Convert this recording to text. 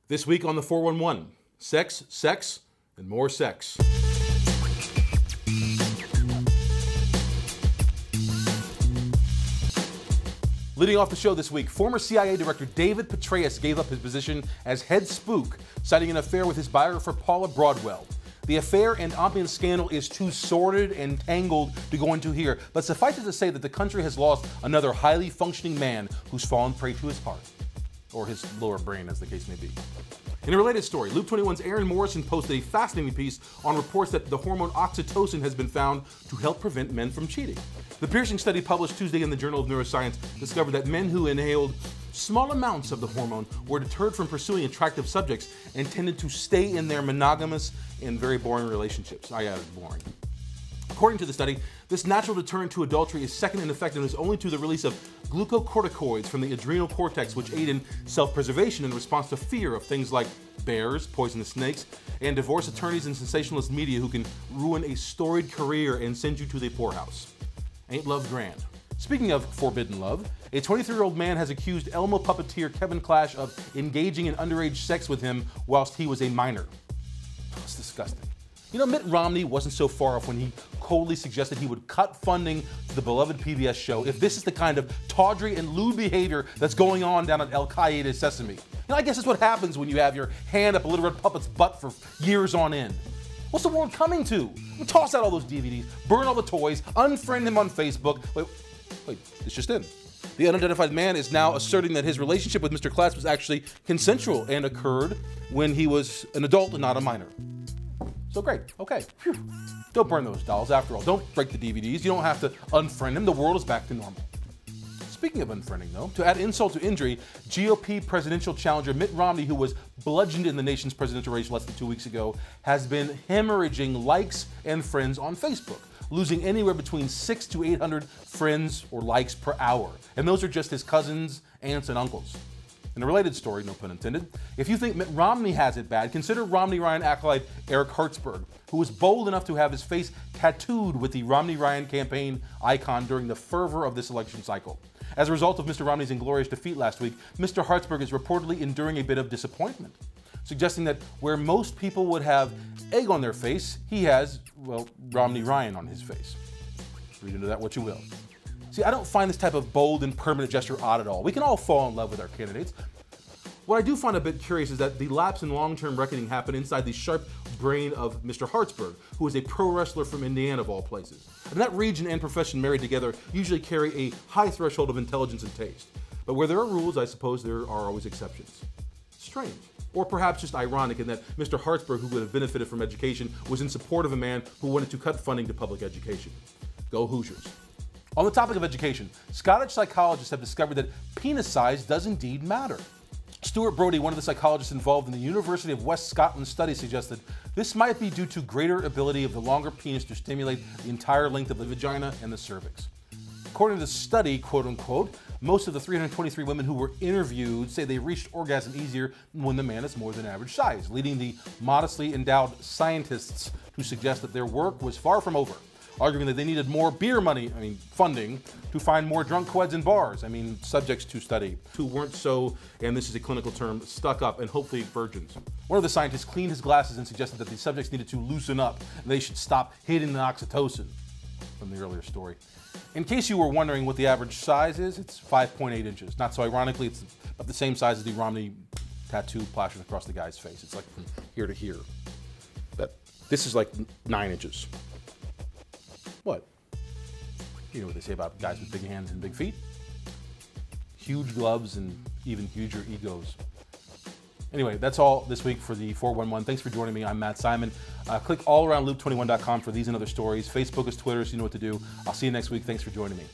This week on the 411, sex, sex, and more sex. Leading off the show this week, former CIA Director David Petraeus gave up his position as head spook, citing an affair with his biographer Paula Broadwell. The affair and ambience scandal is too sordid and tangled to go into here, but suffice it to say that the country has lost another highly functioning man who's fallen prey to his heart, or his lower brain as the case may be. In a related story, Loop 21's Aaron Morrison posted a fascinating piece on reports that the hormone oxytocin has been found to help prevent men from cheating. The piercing study published Tuesday in the Journal of Neuroscience discovered that men who inhaled small amounts of the hormone were deterred from pursuing attractive subjects and tended to stay in their monogamous and very boring relationships. I added boring. According to the study, this natural deterrent to adultery is second in effectiveness only to the release of glucocorticoids from the adrenal cortex, which aid in self-preservation in response to fear of things like bears, poisonous snakes, and divorce attorneys and sensationalist media who can ruin a storied career and send you to the poorhouse. Ain't love grand? Speaking of forbidden love, a 23-year-old man has accused Elmo puppeteer Kevin Clash of engaging in underage sex with him whilst he was a minor. It's disgusting. You know, Mitt Romney wasn't so far off when he coldly suggested he would cut funding to the beloved PBS show if this is the kind of tawdry and lewd behavior that's going on down at Al Qaeda Sesame. You know, I guess that's what happens when you have your hand up a little red puppet's butt for years on end. What's the world coming to? Toss out all those DVDs, burn all the toys, unfriend him on Facebook. Wait, it's just in. The unidentified man is now asserting that his relationship with Mr. Clash was actually consensual and occurred when he was an adult and not a minor. So great, okay. Phew. Don't burn those dolls after all. Don't break the DVDs. You don't have to unfriend him. The world is back to normal. Speaking of unfriending though, to add insult to injury, GOP presidential challenger Mitt Romney, who was bludgeoned in the nation's presidential race less than 2 weeks ago, has been hemorrhaging likes and friends on Facebook, losing anywhere between 600 to 800 friends or likes per hour. And those are just his cousins, aunts, and uncles. In a related story, no pun intended, if you think Mitt Romney has it bad, consider Romney-Ryan acolyte Eric Hartsberg, who was bold enough to have his face tattooed with the Romney-Ryan campaign icon during the fervor of this election cycle. As a result of Mr. Romney's inglorious defeat last week, Mr. Hartsberg is reportedly enduring a bit of disappointment, suggesting that where most people would have egg on their face, he has, well, Romney-Ryan on his face. Read into that what you will. See, I don't find this type of bold and permanent gesture odd at all. We can all fall in love with our candidates. What I do find a bit curious is that the lapse in long-term reckoning happened inside the sharp brain of Mr. Hartsberg, who is a pro wrestler from Indiana of all places. And that region and profession married together usually carry a high threshold of intelligence and taste. But where there are rules, I suppose there are always exceptions. Strange. Or perhaps just ironic in that Mr. Hartsberg, who would have benefited from education, was in support of a man who wanted to cut funding to public education. Go Hoosiers. On the topic of education, Scottish psychologists have discovered that penis size does indeed matter. Stuart Brody, one of the psychologists involved in the University of West Scotland study, suggested this might be due to greater ability of the longer penis to stimulate the entire length of the vagina and the cervix. According to the study, quote unquote, most of the 323 women who were interviewed say they reached orgasm easier when the man is more than average size, leading the modestly endowed scientists to suggest that their work was far from over, arguing that they needed more funding to find more drunk queds in bars, subjects to study, who weren't so, and this is a clinical term, stuck up and hopefully virgins. One of the scientists cleaned his glasses and suggested that the subjects needed to loosen up and they should stop hitting the oxytocin from the earlier story. In case you were wondering what the average size is, it's 5.8 inches. Not so ironically, it's about the same size as the Romney tattoo plastered across the guy's face. It's like from here to here. This is like 9 inches. What? You know what they say about guys with big hands and big feet? Huge gloves and even huger egos. Anyway, that's all this week for the 411. Thanks for joining me. I'm Matt Simon. Click allaroundloop21.com for these and other stories. Facebook is Twitter, so you know what to do. I'll see you next week. Thanks for joining me.